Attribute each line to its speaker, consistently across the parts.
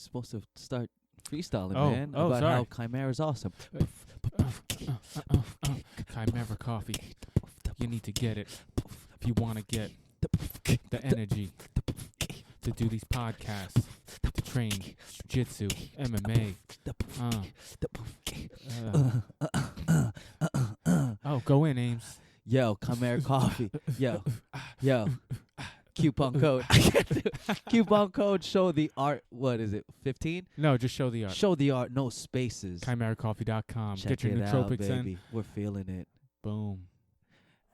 Speaker 1: supposed to start freestyling,
Speaker 2: Oh,
Speaker 1: man.
Speaker 2: oh,
Speaker 1: about
Speaker 2: sorry.
Speaker 1: how Chimera is awesome.
Speaker 2: Chimera Coffee. You need to get it if you want to get the energy to do these podcasts, to train jiu-jitsu, MMA. Oh, go in, Ames.
Speaker 1: Yo, Chimera Coffee. Yo. Coupon code. Coupon code. Show the art. What is it? 15?
Speaker 2: No, just show the art.
Speaker 1: Show the art. No spaces.
Speaker 2: ChimeraCoffee.com.
Speaker 1: Check
Speaker 2: Get your
Speaker 1: it out,
Speaker 2: nootropics
Speaker 1: baby.
Speaker 2: in.
Speaker 1: We're feeling it.
Speaker 2: Boom.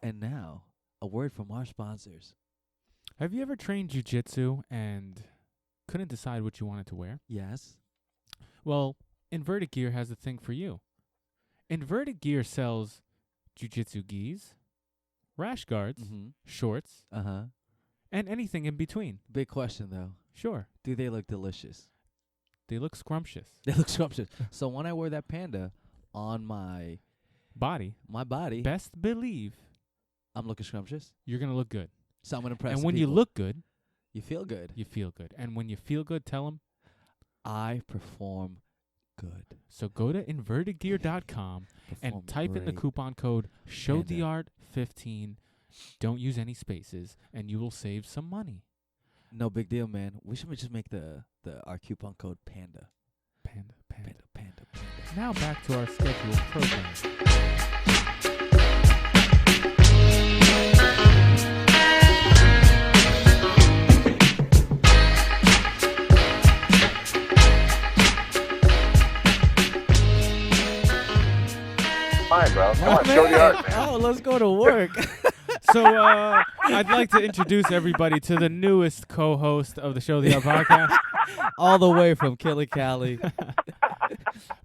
Speaker 1: And now, a word from our sponsors.
Speaker 2: Have you ever trained jiu-jitsu and couldn't decide what you wanted to wear?
Speaker 1: Yes.
Speaker 2: Well, Inverted Gear has a thing for you. Inverted Gear sells jiu-jitsu gis, rash guards, shorts, and anything in between.
Speaker 1: Big question, though.
Speaker 2: Sure.
Speaker 1: Do they look delicious?
Speaker 2: They look scrumptious.
Speaker 1: They look scrumptious. So when I wear that panda on my
Speaker 2: body, best believe
Speaker 1: I'm looking scrumptious.
Speaker 2: you're going to look good.
Speaker 1: So I'm going to impress
Speaker 2: And when
Speaker 1: people.
Speaker 2: you look good,
Speaker 1: you feel good.
Speaker 2: you feel good. And when you feel good, tell them.
Speaker 1: I perform good.
Speaker 2: So go to invertedgear.com and type in the coupon code ShowTheArt15. Don't use any spaces, and you will save some money.
Speaker 1: No big deal, man. We should just make our coupon code Panda.
Speaker 2: Panda.
Speaker 1: Panda.
Speaker 2: Now back to our scheduled program.
Speaker 3: Fine, bro. Come on, show the art, man.
Speaker 1: Oh, let's go to work.
Speaker 2: So I'd like to introduce everybody to the newest co-host of the Show the Art podcast,
Speaker 1: All the way from Killicali.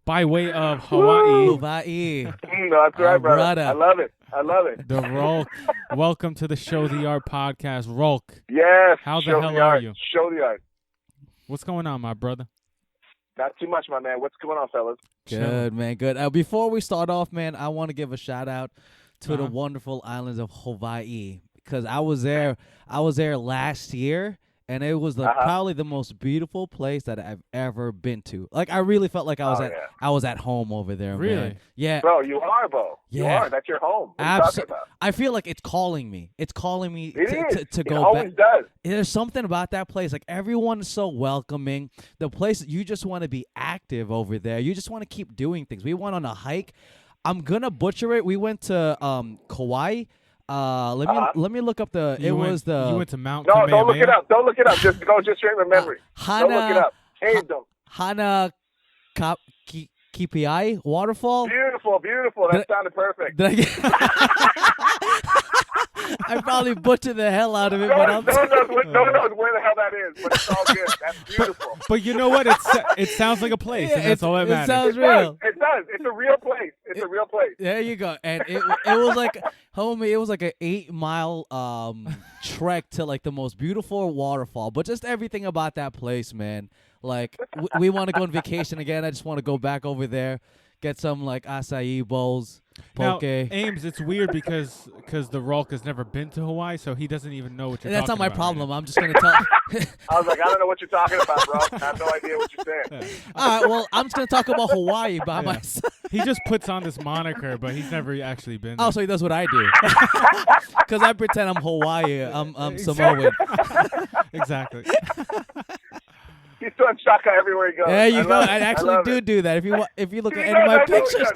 Speaker 2: by way of Hawaii,
Speaker 1: Hawaii.
Speaker 3: No, that's right, brother. I love it.
Speaker 2: DaRulk. Welcome to the Show the Art podcast, RULK.
Speaker 3: Yes.
Speaker 2: How the
Speaker 3: show
Speaker 2: hell
Speaker 3: the
Speaker 2: are
Speaker 3: art.
Speaker 2: you?
Speaker 3: Show the art.
Speaker 2: What's going on, my brother?
Speaker 3: Not too much, my man. What's going on, fellas?
Speaker 1: Good, man. Good. Before we start off, man, I want to give a shout out to the wonderful islands of Hawaii because I was there last year, and it was probably the most beautiful place that I've ever been to. Like I really felt like I was at home over there.
Speaker 2: Really?
Speaker 1: Man. Yeah.
Speaker 3: Bro, you are, bro. You
Speaker 1: Yeah.
Speaker 3: are. That's your home. What are you talking about?
Speaker 1: I feel like it's calling me. It's calling me to go
Speaker 3: It always
Speaker 1: back.
Speaker 3: does.
Speaker 1: There's something about that place. Like everyone's so welcoming. The place you just want to be active over there. You just want to keep doing things. We went on a hike. I'm gonna butcher it. We went to Kauai. Let me look up the.
Speaker 2: You went to Mount.
Speaker 3: No,
Speaker 2: Kamehameha?
Speaker 3: don't look it up. Don't look it up. Just go straight from memory. Don't look it up. Hey, don't.
Speaker 1: Hana Kipiai waterfall.
Speaker 3: Beautiful. That sounded perfect.
Speaker 1: Did I get? I probably butchered the hell out of it,
Speaker 3: No
Speaker 1: but
Speaker 3: one knows where the hell that is, but it's all good. That's beautiful.
Speaker 2: But you know what? It sounds like a place, and that's all that matters.
Speaker 1: It sounds real.
Speaker 3: It does. It's a real place. It's a real place.
Speaker 1: There you go. And it was like, homie, it was like an 8-mile trek to like the most beautiful waterfall. But just everything about that place, man. Like we want to go on vacation again. I just want to go back over there, get some like acai bowls, poke.
Speaker 2: Now, Ames, it's weird because the RULK has never been to Hawaii, so he doesn't even know what you're
Speaker 1: That's not
Speaker 2: talking
Speaker 1: my
Speaker 2: about
Speaker 1: problem.
Speaker 2: right
Speaker 1: I'm just gonna tell.
Speaker 3: I was like, I don't know what you're talking about, bro. I have no idea what you're saying.
Speaker 1: All right, well, I'm just gonna talk about Hawaii by myself.
Speaker 2: He just puts on this moniker, but he's never actually been there.
Speaker 1: Oh, so he does what I do. Because I pretend I'm Hawaii. I'm Samoan.
Speaker 2: Exactly.
Speaker 3: He's throwing shaka everywhere he goes.
Speaker 1: There you go.
Speaker 3: I
Speaker 1: I actually do that. If you look at any of my pictures.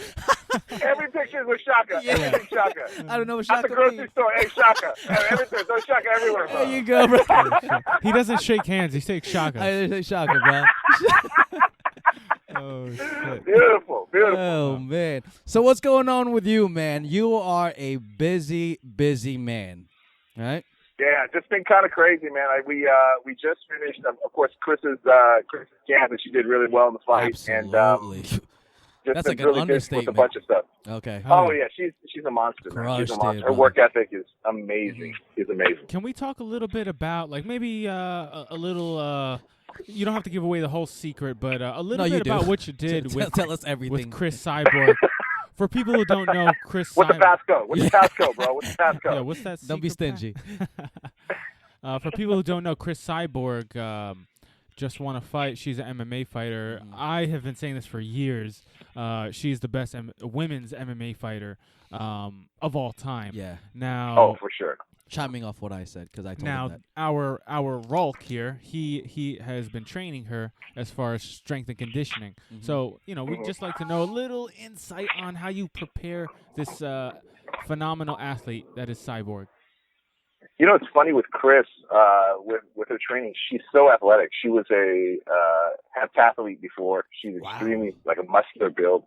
Speaker 3: Every picture is with shaka.
Speaker 1: Yeah.
Speaker 3: Everything shaka.
Speaker 1: I don't know what
Speaker 3: At
Speaker 1: shaka
Speaker 3: the grocery
Speaker 1: means.
Speaker 3: store, hey, shaka. Everything. There's shaka everywhere, bro.
Speaker 1: There you go, bro.
Speaker 2: He doesn't shake hands. He takes shaka.
Speaker 1: I say shaka, bro.
Speaker 2: Oh, shit.
Speaker 3: Beautiful.
Speaker 1: Oh, man. So what's going on with you, man? You are a busy man, right?
Speaker 3: Yeah, just been kind of crazy, man. We just finished, of course, Chris's camp, and she did really well in the fight.
Speaker 1: Absolutely.
Speaker 3: And
Speaker 1: That's
Speaker 3: been
Speaker 1: like an
Speaker 3: really busy with a
Speaker 1: understatement.
Speaker 3: bunch of stuff.
Speaker 1: Okay.
Speaker 3: Oh yeah, she's a monster. Man. She's
Speaker 1: Crushed
Speaker 3: a monster.
Speaker 1: it,
Speaker 3: Her
Speaker 1: brother.
Speaker 3: work ethic is amazing. She's amazing.
Speaker 2: Can we talk a little bit about, like, maybe a little? You don't have to give away the whole secret, but a little bit about what you did
Speaker 1: Tell us everything.
Speaker 2: with Cris Cyborg. For people who don't know, Cris Cyborg.
Speaker 3: What's the passcode? What's the passcode, bro? What's the passcode?
Speaker 2: Yeah, what's that?
Speaker 1: Don't be
Speaker 2: secret
Speaker 1: stingy.
Speaker 2: For people who don't know, Cris Cyborg just won a fight. She's an MMA fighter. I have been saying this for years. She's the best women's MMA fighter of all time.
Speaker 1: Yeah.
Speaker 2: Now,
Speaker 3: for sure.
Speaker 1: Chiming off what I said, because I told
Speaker 2: now
Speaker 1: him that.
Speaker 2: our RULK here, he has been training her as far as strength and conditioning. So we'd just like to know a little insight on how you prepare this phenomenal athlete that is Cyborg.
Speaker 3: It's funny with Cris, with her training, she's so athletic. She was a heptathlete before. She's extremely like a muscular build.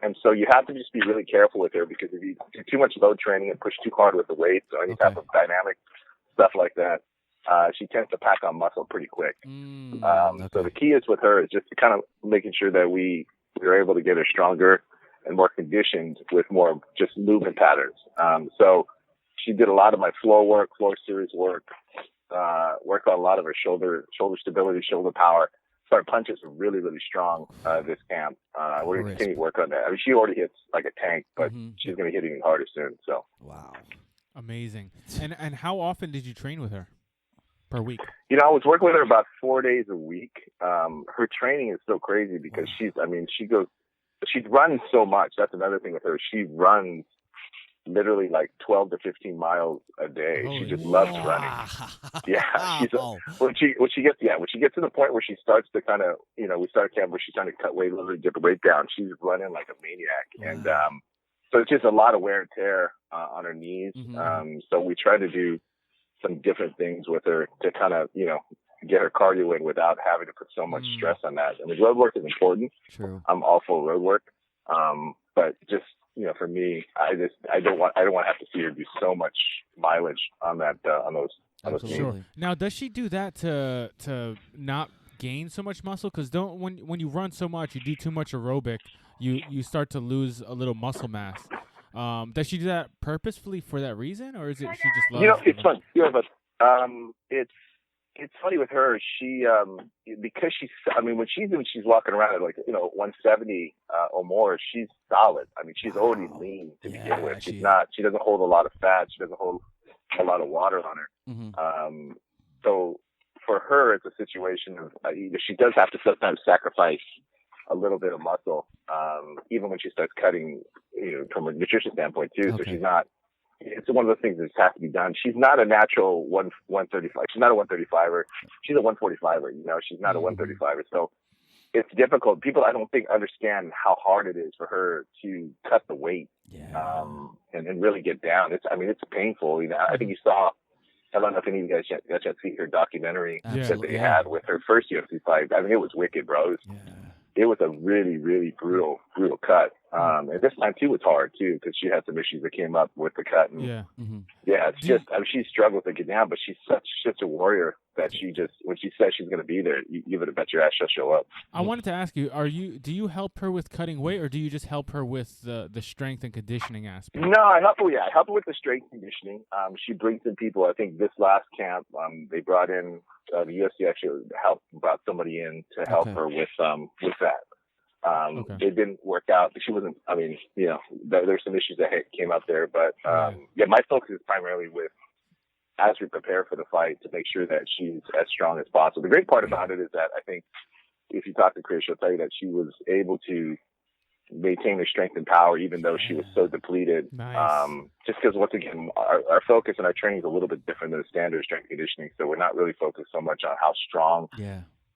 Speaker 3: And so you have to just be really careful with her, because if you do too much load training and push too hard with the weights or any type of dynamic stuff like that, she tends to pack on muscle pretty quick. So the key is with her is just kind of making sure that we're able to get her stronger and more conditioned with more just movement patterns. So she did a lot of my floor series work, worked on a lot of her shoulder stability, shoulder power. So her punches are really, really strong this camp. We're going to continue to work on that. I mean, she already hits like a tank, but she's going to hit even harder soon. So
Speaker 1: wow,
Speaker 2: amazing. And how often did you train with her per week?
Speaker 3: I was working with her about 4 days a week. Her training is so crazy because she runs so much. That's another thing with her. She runs literally like 12 to 15 miles a day. She just loves running. Yeah. When she gets to the point where she starts to kind of, we start a camp where she's trying to cut weight, literally dip her weight down. She's running like a maniac. And, so it's just a lot of wear and tear on her knees. So we try to do some different things with her to kind of, get her cardio in without having to put so much stress on that. I mean, road work is important.
Speaker 1: True.
Speaker 3: I'm all for road work. But just, for me, I don't want to have to see her do so much mileage on that on those knees.
Speaker 2: Sure. Now, does she do that to not gain so much muscle? Because when you run so much, you do too much aerobic, you start to lose a little muscle mass. Does she do that purposefully for that reason, or is it she just loves?
Speaker 3: It's fun. It's funny with her. She because when she's walking around at 170 or more, she's solid. I mean, she's already lean to begin with. She doesn't hold a lot of fat. She doesn't hold a lot of water on her. So for her, it's a situation of she does have to sometimes sacrifice a little bit of muscle, even when she starts cutting, from a nutrition standpoint too. So she's not. It's one of those things that has to be done. She's not a natural 135. She's not a 135er. She's a 145er. She's not a 135er. So it's difficult. People, I don't think, understand how hard it is for her to cut the weight, and really get down. It's painful. I think you saw. I don't know if any of you guys got to see her documentary that they had with her first UFC fight. I mean, it was wicked, bro. It was a really, really brutal cut. And this time too was hard too, because she had some issues that came up with the cut. And it's just, she struggles to get down, but she's such a warrior that she just, when she says she's going to be there, you better bet your ass she'll show up.
Speaker 2: I wanted to ask you, do you help her with cutting weight, or do you just help her with the strength and conditioning aspect?
Speaker 3: No, I help her. Yeah, I help her with the strength and conditioning. She brings in people. I think this last camp, they brought in the UFC actually brought somebody in to help her with that. It didn't work out. She wasn't. I mean, there's some issues that came up there, but my focus is primarily with, as we prepare for the fight, to make sure that she's as strong as possible. The great part about it is that I think if you talk to Cris, she'll tell you that she was able to maintain her strength and power even though she was so depleted.
Speaker 2: Nice.
Speaker 3: Just because, once again, our focus and our training is a little bit different than the standard strength conditioning, so we're not really focused so much on how strong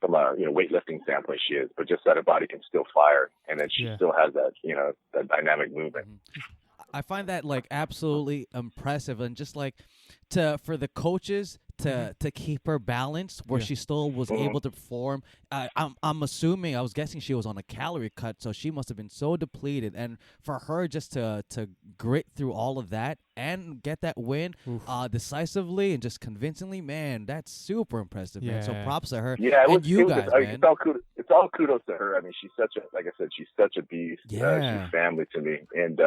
Speaker 3: from a weightlifting standpoint she is, but just that her body can still fire, and that she still has that that dynamic movement.
Speaker 1: I find that absolutely impressive, and just for the coaches to keep her balanced where she still was able to perform. I'm assuming, I was guessing she was on a calorie cut, so she must have been so depleted, and for her just to grit through all of that and get that win decisively and just convincingly, man, that's super impressive, man. So props to her.
Speaker 3: Yeah,
Speaker 1: man.
Speaker 3: It's all kudos to her. I mean, she's such a beast. She's family to me. And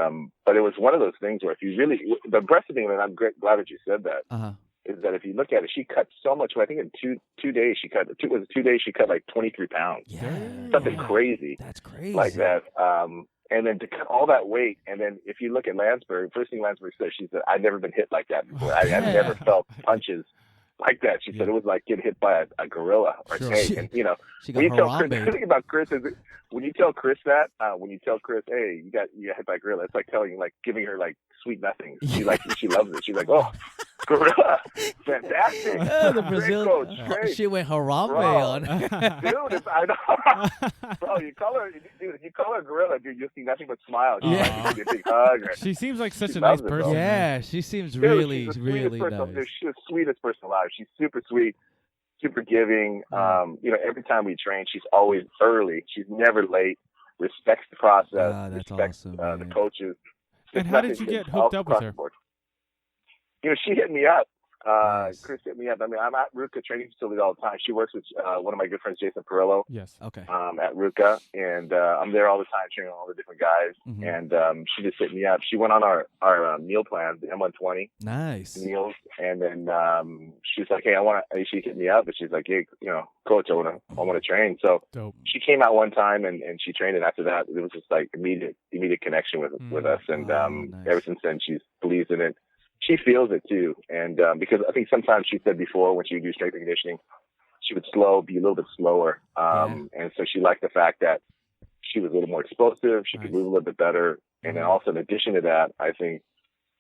Speaker 3: but it was one of those things where, if you really, the impressive thing, and I'm glad that you said that, is that if you look at it, she cut so much. I think in 2 days she cut. It was 2 days she cut like 23 pounds. Something crazy.
Speaker 1: That's crazy.
Speaker 3: Like that. And then to cut all that weight, and then if you look at Landsberg, first thing Landsberg says, she said, "I've never been hit like that before. I've never felt punches like that. She said it was like getting hit by a gorilla or snake. And, you know, when you tell Cris, the thing about Cris is when you tell Cris that, hey, you got hit by a gorilla, it's like giving her like sweet nothing. She loves it. She's like, oh, gorilla, fantastic.
Speaker 1: The Brazil, she went Harambe on.
Speaker 3: Dude, I know. Bro, you call her a gorilla, dude, you'll see nothing but smiles. She's like, a big hug.
Speaker 2: She seems like such a nice person.
Speaker 1: Yeah, she seems really, really nice.
Speaker 3: She's the sweetest person alive. She's super sweet, super giving. You know, every time we train, she's always early. She's never late. Respects the process. Respects
Speaker 1: awesome,
Speaker 3: the coaches.
Speaker 2: And how did you get hooked up with her?
Speaker 3: You know, she hit me up.
Speaker 1: Nice.
Speaker 3: Cris hit me up. I mean, I'm at RULK training facility all the time. She works with one of my good friends, Jason Perillo.
Speaker 2: Yes.
Speaker 1: Okay.
Speaker 3: At RULK, and I'm there all the time training all the different guys.
Speaker 1: Mm-hmm.
Speaker 3: And she just hit me up. She went on our meal plan, the M120.
Speaker 1: Nice.
Speaker 3: Meals, and then she's like, "Hey, she hit me up, but she's like, "Hey, you know, coach, I want to train." So
Speaker 2: Dope.
Speaker 3: She came out one time and she trained, and after that, it was just like immediate connection with us. And
Speaker 1: nice.
Speaker 3: Ever since then, she's believes in it. She feels it too, and because I think sometimes she said before when she would do strength and conditioning, she would be a little bit slower, and so she liked the fact that she was a little more explosive. She could move a little bit better, and then also in addition to that, I think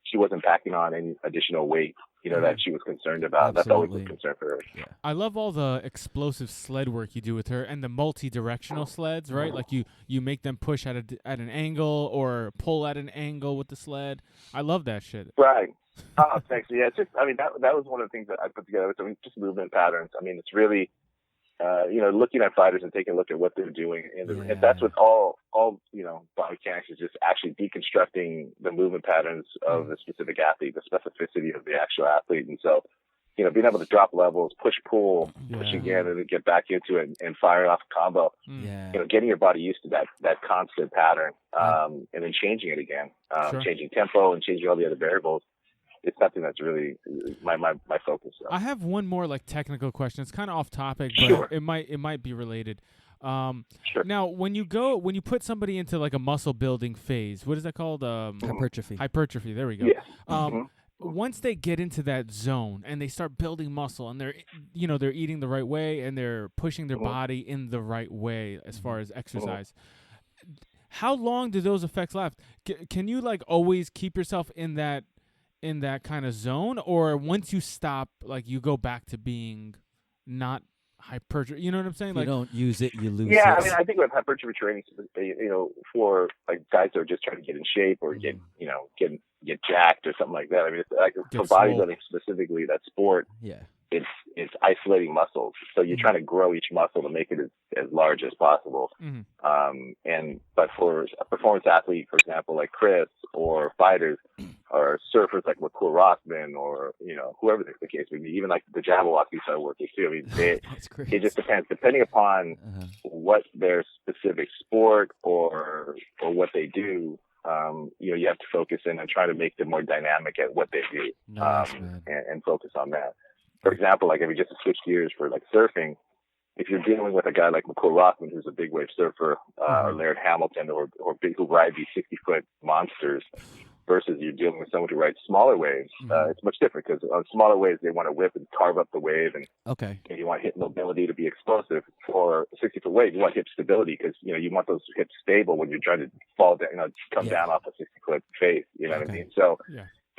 Speaker 3: she wasn't packing on any additional weight, you know, that she was concerned about.
Speaker 1: Absolutely.
Speaker 3: That's always a concern for her.
Speaker 1: Yeah.
Speaker 2: I love all the explosive sled work you do with her and the multi-directional sleds, right? Like you make them push at an angle or pull at an angle with the sled. I love that shit.
Speaker 3: Right. Oh, thanks. Yeah, it's just, I mean, that was one of the things that I put together. So just movement patterns. I mean, it's really, you know, looking at fighters and taking a look at what they're doing. And that's what all, you know, biomechanics is, just actually deconstructing the movement patterns of the specific athlete, the specificity of the actual athlete. And so, you know, being able to drop levels, push, pull, push again, and then get back into it and fire off a combo.
Speaker 1: Yeah.
Speaker 3: You know, getting your body used to that constant pattern, and then changing it again, changing tempo and changing all the other variables. It's something that's really my focus. So.
Speaker 2: I have one more like technical question. It's kind of off topic, but it might be related.
Speaker 3: Sure.
Speaker 2: Now, when you put somebody into like a muscle building phase, what is that called?
Speaker 1: Hypertrophy.
Speaker 2: Hypertrophy. There we go.
Speaker 3: Yeah.
Speaker 2: Once they get into that zone and they start building muscle and they're eating the right way and they're pushing their body in the right way as far as exercise. How long do those effects last? Can you like always keep yourself in that kind of zone, or once you stop, like you go back to being not hypertrophy? You know what I'm saying?
Speaker 1: If
Speaker 2: like,
Speaker 1: you don't use it, you lose it.
Speaker 3: Yeah, I mean, I think with hypertrophy training, you know, for like guys that are just trying to get in shape or get jacked or something like that. I mean, it's like for bodybuilding specifically, that sport.
Speaker 1: Yeah.
Speaker 3: It's isolating muscles, so you're trying to grow each muscle to make it as large as possible. But for a performance athlete, for example, like Cris, or fighters, or surfers like McCool Rothman, or you know whoever the case may be, even like the Jabbawockeez I work with too. I mean, it just depends, depending upon what their specific sport or what they do. You know, you have to focus in and try to make them more dynamic at what they do, and focus on that. For example, like if you just switch gears for like surfing, if you're dealing with a guy like McCool Rothman, who's a big wave surfer, or Laird Hamilton, or who ride these 60-foot monsters, versus you're dealing with someone who rides smaller waves, it's much different, because on smaller waves they want to whip and carve up the wave, and you want hip mobility to be explosive. For a 60-foot wave, you want hip stability, because you know you want those hips stable when you're trying to fall down, come down off a 60-foot face. You know what I mean? So.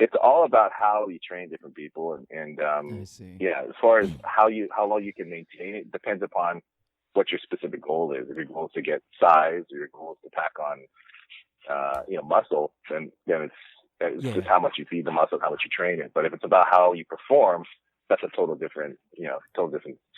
Speaker 3: It's all about how you train different people, and as far as how long you can maintain it, depends upon what your specific goal is. If your goal is to get size, or your goal is to pack on, muscle, then it's just how much you feed the muscle, how much you train it. But if it's about how you perform, that's a total different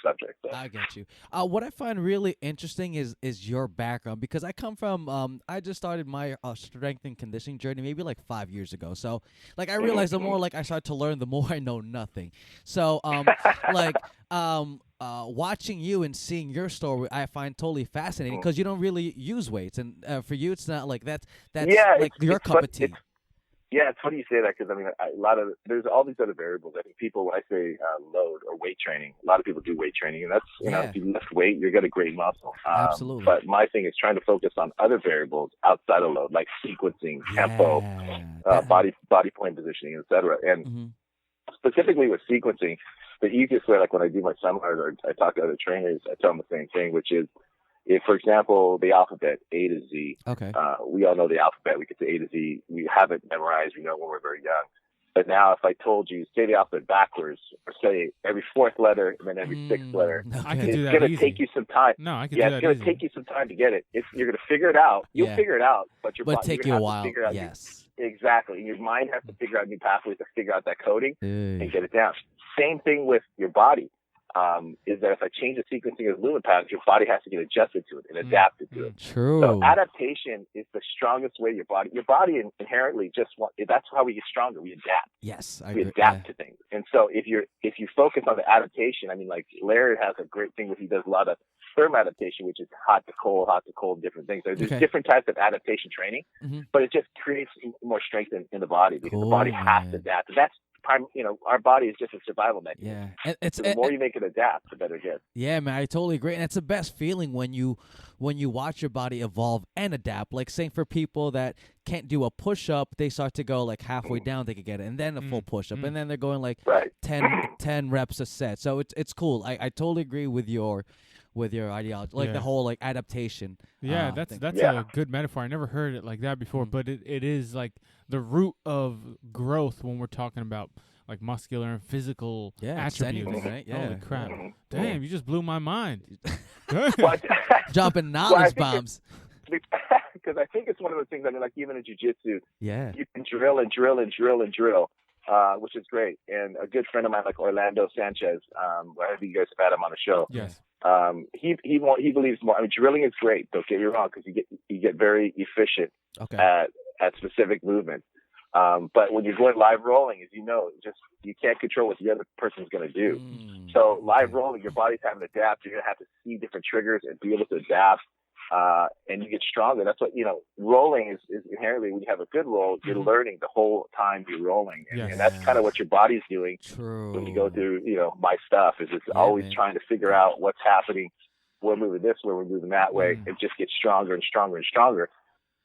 Speaker 3: subject. So.
Speaker 1: I get you. What I find really interesting is your background, because I come from I just started my strength and conditioning journey maybe like 5 years ago. So like I realized the more like I start to learn, the more I know nothing. So watching you and seeing your story, I find totally fascinating, because you don't really use weights, and for you it's not like that's like your cup of tea.
Speaker 3: Yeah, it's funny you say that, because I mean, there's all these other variables. I think people, when I say load or weight training, a lot of people do weight training, and that's if you lift weight, you're gonna great muscle.
Speaker 1: Absolutely.
Speaker 3: But my thing is trying to focus on other variables outside of load, like sequencing, tempo, body point positioning, etc. And specifically with sequencing, the easiest way, like when I do my seminars or I talk to other trainers, I tell them the same thing, which is, if, for example, the alphabet, A to Z, we all know the alphabet. We get to A to Z. We have it memorized. We know when we're very young. But now if I told you, say the alphabet backwards, or say every fourth letter and then every sixth letter,
Speaker 2: I can do that
Speaker 3: it's going to take you some time.
Speaker 2: No, I can do that
Speaker 3: it's going to take you some time to get it. You're going to figure it out. You'll figure it out, but
Speaker 1: take you a while. Yes.
Speaker 3: Exactly. Your mind has to figure out new pathways to figure out that coding and get it down. Same thing with your body. Is that if I change the sequencing of lumen patterns, your body has to get adjusted to it and adapted to it.
Speaker 1: True.
Speaker 3: So adaptation is the strongest way your body inherently that's how we get stronger. We adapt.
Speaker 1: Yes.
Speaker 3: We adapt to things. And so if you focus on the adaptation, I mean, like Larry has a great thing where he does a lot of thermal adaptation, which is hot to cold, different things. So there's different types of adaptation training, but it just creates more strength in the body because the body has to adapt. And that's our body is just a survival mechanism.
Speaker 1: Yeah,
Speaker 3: so the more you make it adapt, the better it gets.
Speaker 1: Yeah, man, I totally agree, and it's the best feeling when you watch your body evolve and adapt. Like, saying for people that can't do a push-up, they start to go like halfway down, they could get it, and then a full push-up, and then they're going like 10 reps a set. So it's cool. I totally agree with your ideology, like the whole like adaptation.
Speaker 2: Yeah, that's a good metaphor. I never heard it like that before, but it is like the root of growth when we're talking about like muscular and physical attributes.
Speaker 1: Right? Yeah.
Speaker 2: Holy crap! Damn, you just blew my mind.
Speaker 1: Dropping knowledge bombs.
Speaker 3: Because I think it's one of those things. I mean, like even in jiu-jitsu, you can drill, which is great. And a good friend of mine, like Orlando Sanchez, I think you guys have had him on the show.
Speaker 2: Yes.
Speaker 3: He believes more. I mean, drilling is great. Don't get me wrong, because you get very efficient at specific movements. But when you're going live rolling, as you know, you can't control what the other person's going to do. So live rolling, your body's having to adapt. You're going to have to see different triggers and be able to adapt. And you get stronger. That's what, rolling is inherently, when you have a good roll, you're learning the whole time you're rolling. And that's kind of what your body's doing.
Speaker 1: True.
Speaker 3: When you go through, my stuff is it's always trying to figure out what's happening. We're moving this way, we're moving that way. It just gets stronger and stronger and stronger.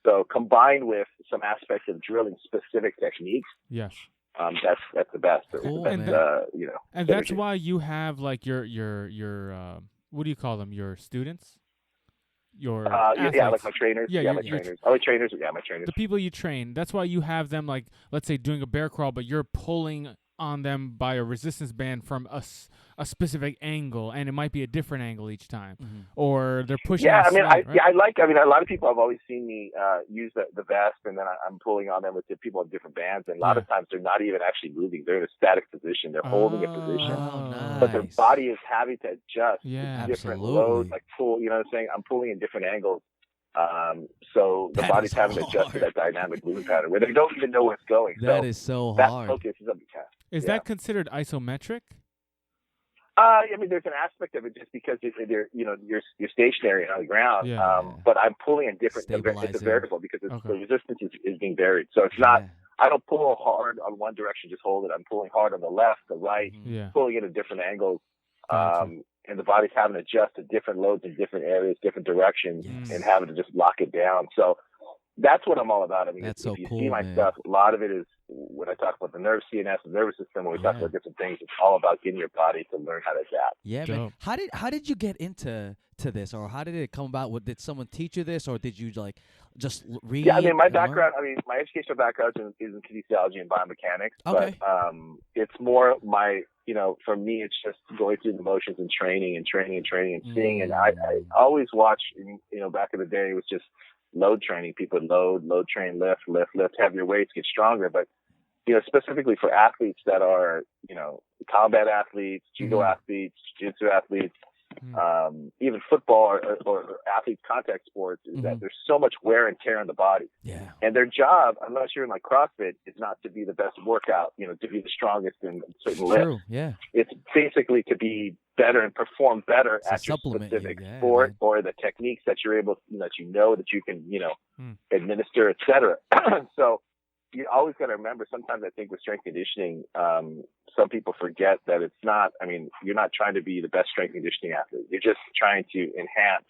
Speaker 3: So combined with some aspects of drilling specific techniques.
Speaker 2: Yes.
Speaker 3: That's the best.
Speaker 1: Cool,
Speaker 3: and
Speaker 2: that's why you have like your what do you call them? Your students? Your
Speaker 3: like my trainers. My trainers. My trainers.
Speaker 2: The people you train. That's why you have them, like, let's say doing a bear crawl, but you're pulling on them by a resistance band from a specific angle, and it might be a different angle each time, or they're pushing.
Speaker 3: Yeah,
Speaker 2: right?
Speaker 3: A lot of people have always seen me use the vest, and then I'm pulling on them with the people on different bands, and a lot of times they're not even actually moving; they're in a static position, they're holding a position, but their body is having to adjust to different loads, like pull. You know what I'm saying? I'm pulling in different angles. So the body's having to adjust to that dynamic movement pattern where they don't even know where it's going.
Speaker 1: That is so hard.
Speaker 3: That focus is up to task.
Speaker 2: Is that considered isometric?
Speaker 3: There's an aspect of it just because you're stationary on the ground. But I'm pulling in different. It's a variable because the resistance is being varied. So it's not. I don't pull hard on one direction, just hold it. I'm pulling hard on the left, the right, pulling it at different angles. And the body's having to adjust to different loads in different areas, different directions, and having to just lock it down. So that's what I'm all about. I mean, if you see my stuff, a lot of it is when I talk about the nerve, CNS, the nervous system, when we talk about different things, it's all about getting your body to learn how to adapt.
Speaker 1: Yeah, man. How did you get into this, or how did it come about? Did someone teach you this, or did you just read?
Speaker 3: Yeah, my background, my educational background is in kinesiology and biomechanics.
Speaker 1: Okay.
Speaker 3: But it's more for me, it's just going through the motions and training and seeing. And I always watch, back in the day, it was just load training. People load train, lift, heavier weights, get stronger. But, specifically for athletes that are, combat athletes, judo athletes, jiu-jitsu athletes, even football or athletes contact sports, is that there's so much wear and tear on the body.
Speaker 1: Yeah.
Speaker 3: And their job, unless you're in like CrossFit, is not to be the best workout, to be the strongest in certain lifts.
Speaker 1: True. Yeah.
Speaker 3: It's basically to be better and perform better at your specific sport or the techniques that you're able, that you can, administer, etc. So you always got to remember, sometimes I think with strength conditioning, some people forget that it's not, you're not trying to be the best strength conditioning athlete. You're just trying to enhance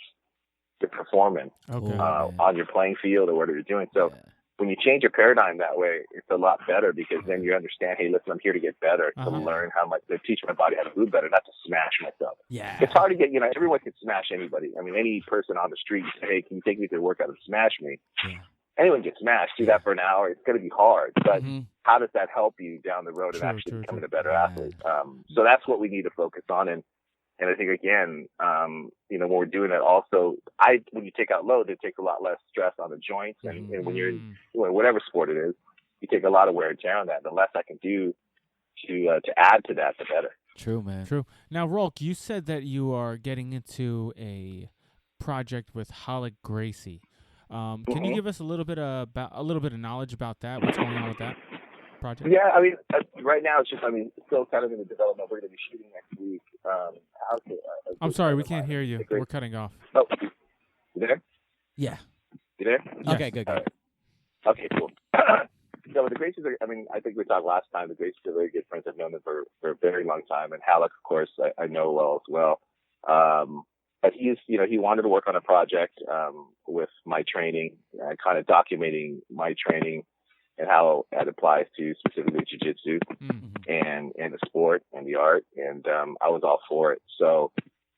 Speaker 3: your performance on your playing field or whatever you're doing. So when you change your paradigm that way, it's a lot better because then you understand, hey, listen, I'm here to get better, to learn to teach my body how to move better, not to smash myself.
Speaker 1: Yeah.
Speaker 3: It's hard to get, everyone can smash anybody. I mean, any person on the street, say, hey, can you take me to the workout and smash me? Yeah. Anyone gets smashed. Do that for an hour. It's going to be hard. But how does that help you down the road of actually becoming a better athlete? So that's what we need to focus on. And I think, again, when we're doing that also, when you take out load, it takes a lot less stress on the joints. And when you're in whatever sport it is, you take a lot of wear and tear on that. The less I can do to add to that, the better.
Speaker 1: True, man.
Speaker 2: True. Now, RULK, you said that you are getting into a project with Rener Gracie. Can you give us a little bit of knowledge about that? What's going on with that project?
Speaker 3: Yeah, I mean, right now it's just, still kind of in the development. We're going to be shooting next week.
Speaker 2: I'm sorry, we can't hear you. We're cutting off.
Speaker 3: Oh, you there?
Speaker 1: Yeah.
Speaker 3: You there?
Speaker 1: Yes. Okay, good.
Speaker 3: Right. Okay, cool. So the Gracies are, I think we talked last time, the Gracies are very good friends. I've known them for a very long time. And Halleck, of course, I know well as well. But he wanted to work on a project with my training, kind of documenting my training and how that applies to specifically jiu-jitsu and the sport and the art. And I was all for it. So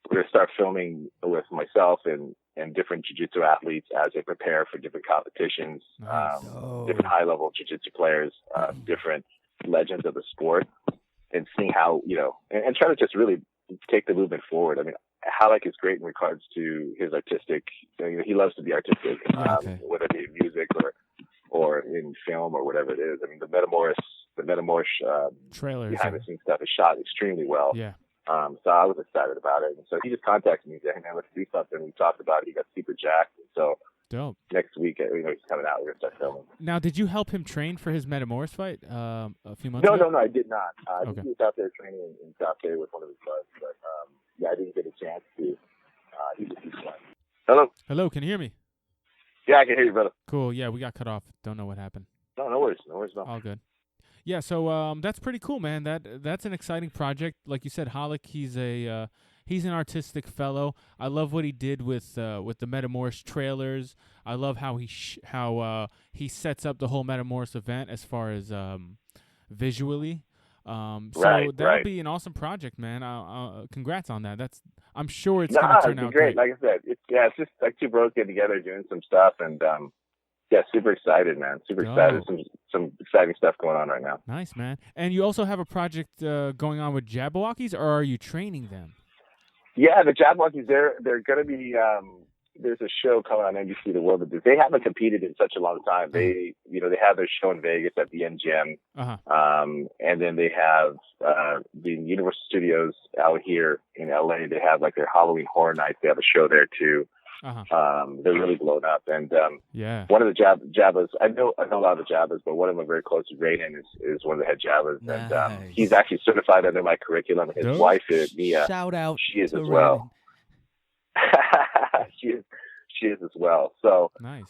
Speaker 3: we're going to start filming with myself and different jiu-jitsu athletes as they prepare for different competitions, different high-level jiu-jitsu players, different legends of the sport, and seeing how, and try to just really take the movement forward. I mean, Halleck is great in regards to his artistic. He loves to be artistic, whether it be in music or in film or whatever it is. I mean, the Metamorph
Speaker 2: trailers
Speaker 3: behind the scenes stuff is shot extremely well.
Speaker 2: Yeah.
Speaker 3: So I was excited about it. And so he just contacted me, saying, "Hey man, let's do something." We talked about it. He got super jacked. And so
Speaker 2: dope.
Speaker 3: Next week, he's coming out. We're gonna start filming.
Speaker 2: Now, did you help him train for his Metamorph fight a few months ago?
Speaker 3: No, I did not.
Speaker 2: Okay.
Speaker 3: He was out there training in South Bay with one of his buds, but I didn't get a chance to. He was fun.
Speaker 2: Hello, can you hear me?
Speaker 3: Yeah, I can hear you, brother.
Speaker 2: Cool. Yeah, we got cut off. Don't know what happened.
Speaker 3: No worries. No.
Speaker 2: All good. Yeah, so that's pretty cool, man. That's an exciting project. Like you said, Halleck, he's an artistic fellow. I love what he did with the Metamorph trailers. I love how he sets up the whole Metamorph event as far as visually. That'll be an awesome project, man. Congrats on that. I'm sure it's gonna turn out great.
Speaker 3: Like I said, it's just like two bros getting together doing some stuff, and super excited, man. Super excited. Some exciting stuff going on right now.
Speaker 2: Nice, man. And you also have a project going on with Jabbawockeez, or are you training them?
Speaker 3: Yeah, the Jabbawockeez, they're going to be. There's a show coming on NBC, The World of This. They haven't competed in such a long time. They have their show in Vegas at the MGM, and then they have the Universal Studios out here in LA. They have like their Halloween Horror Nights. They have a show there too. They're really blown up, and one of the Jabbas. I know a lot of the Jabbas, but one of them are very close to Rener is one of the head Jabbas, and he's actually certified under my curriculum. His wife, Mia,
Speaker 1: shout out,
Speaker 3: she is as well. She is as well. So
Speaker 2: nice.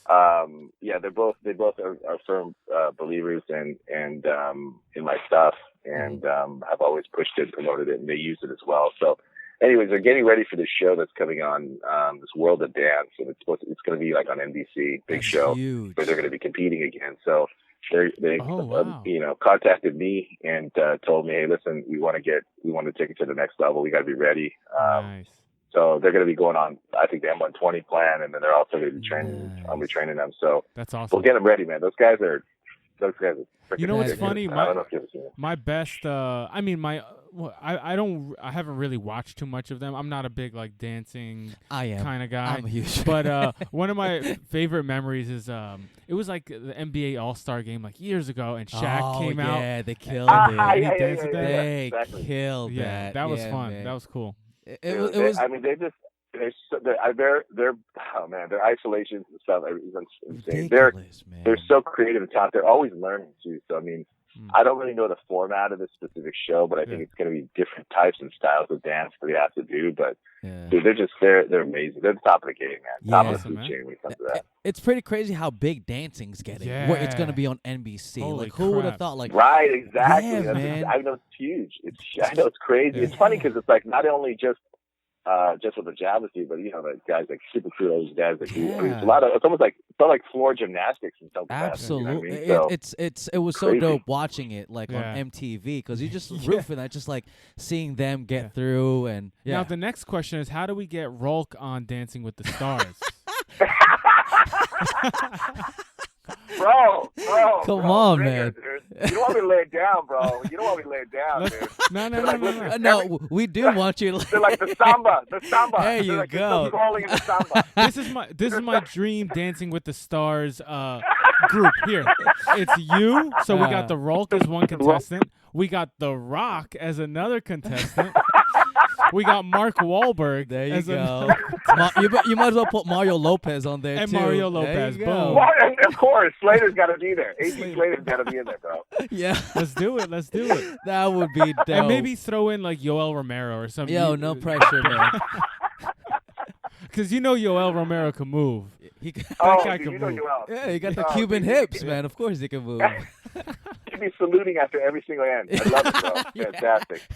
Speaker 3: They both are firm believers in my stuff, and have always pushed it, promoted it, and they use it as well. So. Anyways, they're getting ready for this show that's coming on, this World of Dance, and it's going to be like on NBC, big show, where they're going to be competing again. So they contacted me and told me, hey, listen, we want to take it to the next level. We got to be ready.
Speaker 2: Nice.
Speaker 3: So they're going to be going on, I think, the M120 plan, and then they're also going to be training. Nice. I'll be training them. So
Speaker 2: that's awesome.
Speaker 3: We'll get them ready, man. Those guys are.
Speaker 2: You know what's funny? My best. I haven't really watched too much of them. I'm not a big like dancing kind of guy.
Speaker 1: I'm a huge.
Speaker 2: But one of my favorite memories is it was like the NBA All-Star game like years ago, and Shaq came out.
Speaker 1: Yeah, they killed it.
Speaker 2: They
Speaker 1: killed that.
Speaker 2: Yeah, that was fun.
Speaker 1: Man.
Speaker 2: That was cool.
Speaker 1: It was.
Speaker 3: I mean, their isolations and stuff is insane. They're so creative and talented. They're always learning too. So I mean, I don't really know the format of this specific show, but I think it's going to be different types and styles of dance that they have to do. But dude, they're amazing. They're the top of the game, man. Top of the food chain when it comes to that.
Speaker 1: It's pretty crazy how big dancing's getting.
Speaker 2: Yeah.
Speaker 1: Where it's going to be on NBC.
Speaker 2: Holy
Speaker 1: who would have
Speaker 2: crap.
Speaker 1: thought? Like,
Speaker 3: right, exactly.
Speaker 1: Yeah, man.
Speaker 3: I know it's huge. I know it's crazy. It's funny because it's like not only just just with the Jabbawockeez, but the guys like Super Crudos, guys that do. I mean, it's almost like floor gymnastics and stuff.
Speaker 1: Absolutely,
Speaker 3: you know what I mean?
Speaker 1: it was
Speaker 3: crazy.
Speaker 1: so dope watching it on MTV because you just root for that, just like seeing them get through. And
Speaker 2: now the next question is, how do we get RULK on Dancing with the Stars?
Speaker 3: Bro,
Speaker 1: come on, man.
Speaker 3: You don't want me to lay it down, bro. You don't want me to lay it down, dude.
Speaker 1: No, we do want you to.
Speaker 3: They're like the samba.
Speaker 1: There you
Speaker 3: like
Speaker 1: go.
Speaker 3: Falling in the samba.
Speaker 2: This is my dream Dancing with the Stars group here. It's you. So we got the RULK as one contestant. We got DaRulk as another contestant. We got Mark Wahlberg.
Speaker 1: There you
Speaker 2: as
Speaker 1: go. You might as well put Mario Lopez on there
Speaker 2: and
Speaker 1: too.
Speaker 2: Mario Lopez. Boom.
Speaker 3: Well, of course, Slater's got to be there. AC Slater's got to be in there, bro.
Speaker 1: Yeah,
Speaker 2: let's do it.
Speaker 1: That would be dope.
Speaker 2: And maybe throw in like Yoel Romero or something.
Speaker 1: Yo, no pressure, man.
Speaker 2: Because Yoel Romero can move.
Speaker 3: That guy can move.
Speaker 1: Yeah, he got the Cuban hips, man. Of course he can move.
Speaker 3: He'd be saluting after every single end. I love it, bro. Fantastic.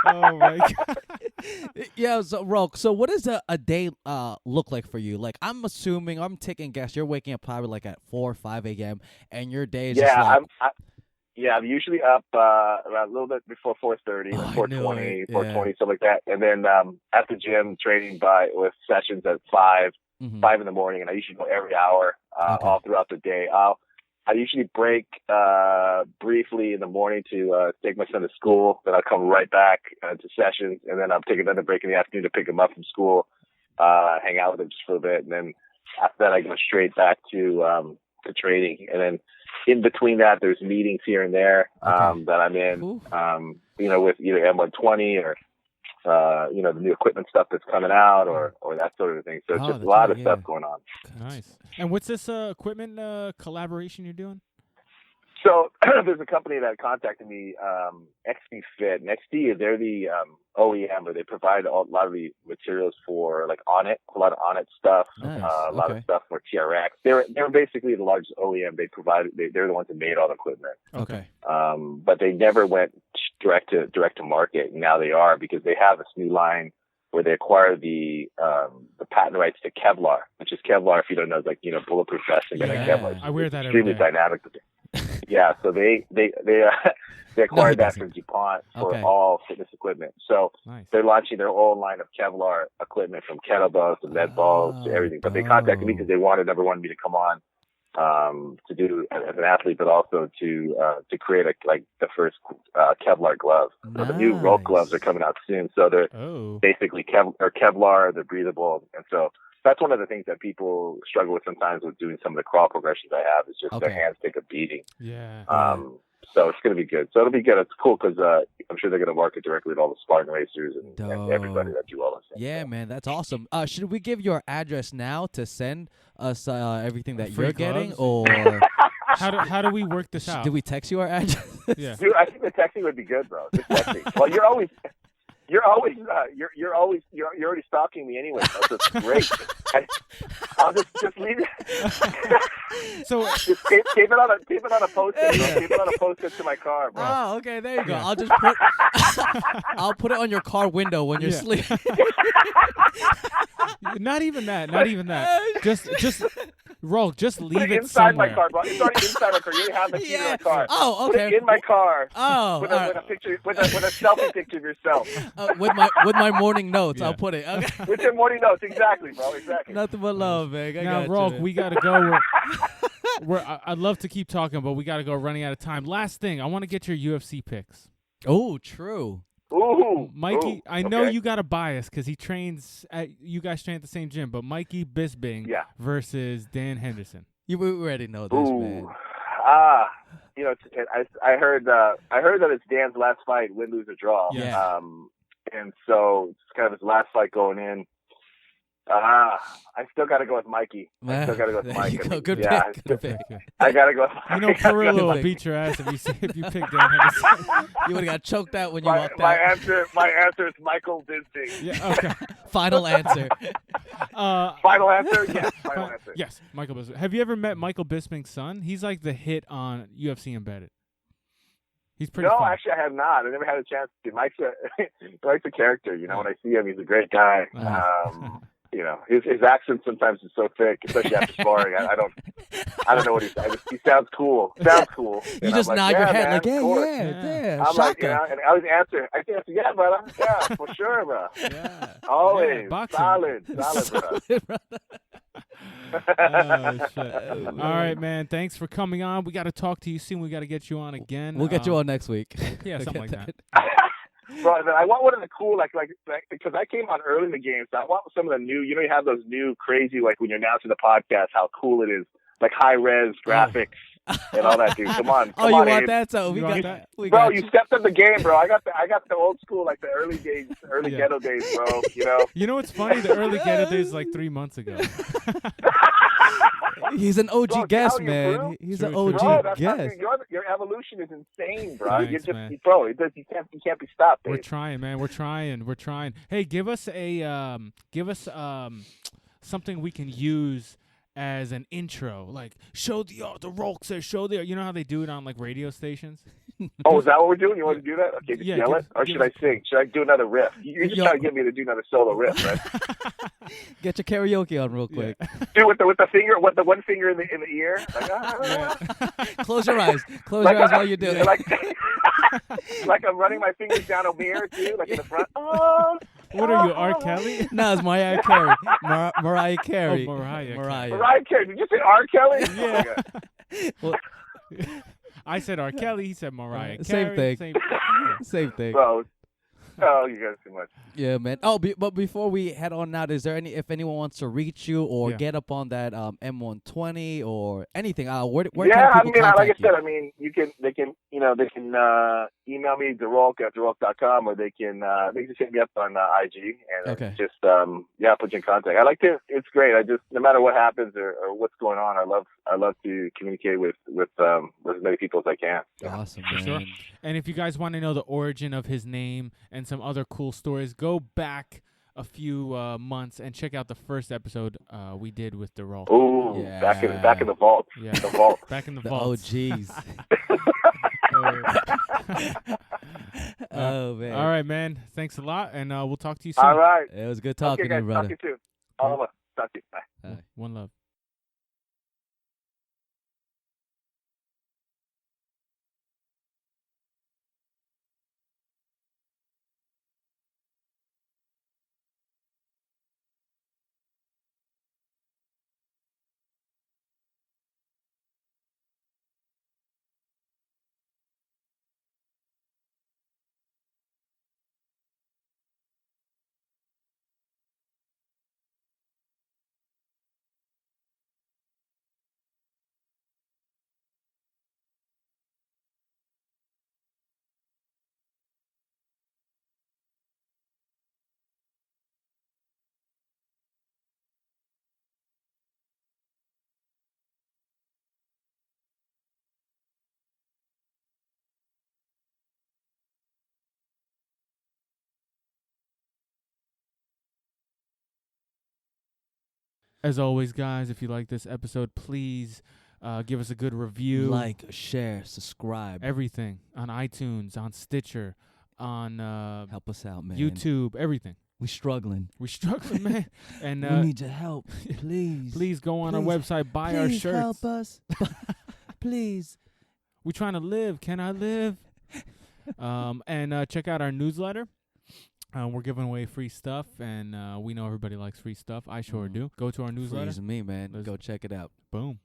Speaker 2: Oh my god.
Speaker 1: Yeah, so RULK, so what does a day look like for you? Like, I'm taking guess you're waking up probably like at 4 or 5 a.m. and your day is just like...
Speaker 3: I'm usually up around a little bit before 4:30, 4:20, 4:20, something like that. And then at the gym, training with sessions at 5 in the morning, and I usually go every hour all throughout the day. I usually break briefly in the morning to take my son to school. Then I'll come right back to sessions, and then I'll take another break in the afternoon to pick him up from school, hang out with him just for a bit, and then after that I go straight back to training. And then in between that, there's meetings here and there that I'm in, with either M120 or the new equipment stuff that's coming out or that sort of thing. So it's just a lot of stuff going on.
Speaker 2: Nice. And what's this equipment collaboration you're doing?
Speaker 3: So there's a company that contacted me, XP Fit. And XP, they're the OEM, or they provide a lot of the materials for like Onnit, a lot of Onnit stuff, a lot of stuff for TRX. They're basically the largest OEM. They're the ones that made all the equipment.
Speaker 1: Okay.
Speaker 3: But they never went direct to market. And now they are, because they have this new line where they acquired the patent rights to Kevlar, which is Kevlar, if you don't know, is like, bulletproof vesting. Kevlar.
Speaker 2: I wear that every day.
Speaker 3: Extremely dynamic. Yeah, so they acquired that from DuPont for all fitness equipment. So they're launching their own line of Kevlar equipment, from kettlebells to med balls to everything. But they contacted me because they wanted me to come on to do as an athlete, but also to create the first Kevlar glove. So the new RULK gloves are coming out soon. So they're basically Kevlar, they're breathable, and so that's one of the things that people struggle with sometimes with doing some of the crawl progressions I have, is just their hands take a beating.
Speaker 2: Yeah.
Speaker 3: So it's going to be good. So it'll be good. It's cool because I'm sure they're going to market directly to all the Spartan racers and everybody that do all this stuff.
Speaker 1: Yeah, man, that's awesome. Should we give your address now to send us everything that you're getting, or
Speaker 2: how do we work this out?
Speaker 1: Do we text you our address?
Speaker 3: Yeah. Dude, I think the texting would be good, bro. Just texting. Well, you're already stalking me anyway. So it's great. I'll just leave it.
Speaker 2: So
Speaker 3: just tape it on a post-it. Tape it on a post-it to my car, bro.
Speaker 1: Oh, okay, there you go. I'll just I'll put it on your car window when you're sleeping.
Speaker 2: Not even that. Just RULK, just leave it
Speaker 3: inside
Speaker 2: somewhere.
Speaker 3: my car, bro. It's already inside my car. You have the key to my car.
Speaker 1: Oh, okay.
Speaker 3: Put it in my car.
Speaker 1: Oh,
Speaker 3: with a picture, with a selfie picture of yourself.
Speaker 1: With my morning notes, I'll put it. Okay.
Speaker 3: With your morning notes, exactly, bro. Exactly.
Speaker 1: Nothing but love, man.
Speaker 2: Now, RULK, we gotta go. I'd love to keep talking, but we gotta go. Running out of time. Last thing, I want to get your UFC picks.
Speaker 1: Oh, true.
Speaker 3: Ooh,
Speaker 2: Mikey, I know you got a bias because you guys train at the same gym, but Mikey Bisping versus Dan Henderson.
Speaker 1: We already know this, man.
Speaker 3: I heard that it's Dan's last fight, win, lose, or draw.
Speaker 1: Yeah.
Speaker 3: And so it's kind of his last fight going in. I still got to go with Mikey.
Speaker 1: Good pick. Good pick.
Speaker 3: I got to go with Mikey.
Speaker 2: Perillo will beat your ass if you pick Dan Henderson.
Speaker 1: You would have got choked out when you walked out.
Speaker 3: My answer is Michael Bisping.
Speaker 2: Yeah, okay.
Speaker 1: Final answer.
Speaker 3: Final answer? Yes. Final answer.
Speaker 2: Yes, Michael Bisping. Have you ever met Michael Bisping's son? He's like the hit on UFC Embedded.
Speaker 1: Really?
Speaker 2: UFC Embedded. Have you ever met Michael Bisping's son? He's like the hit on UFC Embedded. Have you ever met Michael Bisping's son? He's like the hit on UFC Embedded. He's pretty
Speaker 3: No,
Speaker 2: fun.
Speaker 3: actually, I have not. I never had a chance to. Mike's a character. You know, when I see him, he's a great guy. You know, his accent sometimes is so thick, especially after sparring. I don't know what he says. He sounds cool. Sounds cool.
Speaker 1: You just nod your head like,
Speaker 3: yeah. I'm like, you know, and I always answer. I answer, yeah, brother. Yeah, for sure, bro.
Speaker 2: Yeah.
Speaker 3: Always.
Speaker 2: Yeah,
Speaker 3: solid, brother.
Speaker 2: Oh, shit. All right, man. Thanks for coming on. We got to talk to you soon. We got to get you on again.
Speaker 1: We'll get you on next week.
Speaker 2: Yeah, something like that.
Speaker 3: Bro, I want one of the cool, like, because I came on early in the game, so I want some of the new, you know, you have those new crazy, like, when you're announcing the podcast, how cool it is, like high-res graphics and all that, dude. Come on.
Speaker 1: You want that? So we got that.
Speaker 3: Bro, you stepped up the game, bro. I got the old school, like the early days, ghetto days, bro, you know?
Speaker 2: You know what's funny? The early ghetto days like 3 months ago.
Speaker 1: He's an OG guest, man.
Speaker 3: You,
Speaker 1: He's
Speaker 3: true,
Speaker 1: an OG
Speaker 3: bro,
Speaker 1: guest.
Speaker 3: Your evolution is insane, bro.
Speaker 2: Thanks,
Speaker 3: you're just,
Speaker 2: man.
Speaker 3: bro. You can't be stopped.
Speaker 2: We're trying, man. We're trying. Hey, give us something we can use as an intro, like show the RULK says show the. You know how they do it on like radio stations.
Speaker 3: Oh, is that what we're doing? You want to do that? Okay, just yell it, or should I sing? Should I do another riff? You're just trying to get me to do another solo riff, right?
Speaker 1: Get your karaoke on real quick.
Speaker 3: Dude, with the one finger in the ear. Like,
Speaker 1: Close your eyes. Close your eyes while you do it.
Speaker 3: Like I'm running my fingers down a mirror too, like in the front. Oh.
Speaker 2: What are you, R. Kelly?
Speaker 1: No, it's Mariah Carey. Mariah Carey.
Speaker 2: Oh, Mariah
Speaker 3: Carey. Did you say R. Kelly?
Speaker 2: Yeah.
Speaker 1: Well,
Speaker 2: I said R. Kelly. He said Mariah
Speaker 1: Same
Speaker 2: Carey.
Speaker 1: thing. Same thing.
Speaker 3: Bro. Oh, you guys too much.
Speaker 1: Yeah, man. Oh, but before we head on out, is there if anyone wants to reach you or get up on that M120 or anything? Where
Speaker 3: yeah,
Speaker 1: can people contact
Speaker 3: like I
Speaker 1: you?
Speaker 3: said, I mean, they can email me DaRulk at DaRulk.com, or they can just hit me up on IG and just put you in contact. I like to. It's great. I just, no matter what happens or what's going on, I love to communicate with as many people as I can. So.
Speaker 1: Awesome,
Speaker 2: For
Speaker 1: man.
Speaker 2: sure. And if you guys want to know the origin of his name and some other cool stories, go back a few months and check out the first episode we did with DaRulk.
Speaker 3: Ooh,
Speaker 1: yeah.
Speaker 3: back in the vault.
Speaker 2: Yeah,
Speaker 3: the vault.
Speaker 2: Back in the
Speaker 1: The
Speaker 2: vault.
Speaker 1: OGs. Oh, man.
Speaker 2: All right, man. Thanks a lot, and we'll talk to you soon.
Speaker 3: All right.
Speaker 1: It was good talking to you, brother.
Speaker 3: Talk to you soon. All of us. Talk to you. Bye.
Speaker 2: One love. As always, guys, if you like this episode, please give us a good review.
Speaker 1: Like, share, subscribe.
Speaker 2: Everything. On iTunes, on Stitcher, on
Speaker 1: Help us out, man.
Speaker 2: YouTube, everything.
Speaker 1: We're struggling.
Speaker 2: We're struggling, man. And
Speaker 1: we need your help, please.
Speaker 2: Please go on our website, buy our shirts.
Speaker 1: Help us. Please.
Speaker 2: We're trying to live. Can I live? And check out our newsletter. We're giving away free stuff, and we know everybody likes free stuff. I sure do. Go to our newsletter.
Speaker 1: Freeze me, man. Go check it out.
Speaker 2: Boom.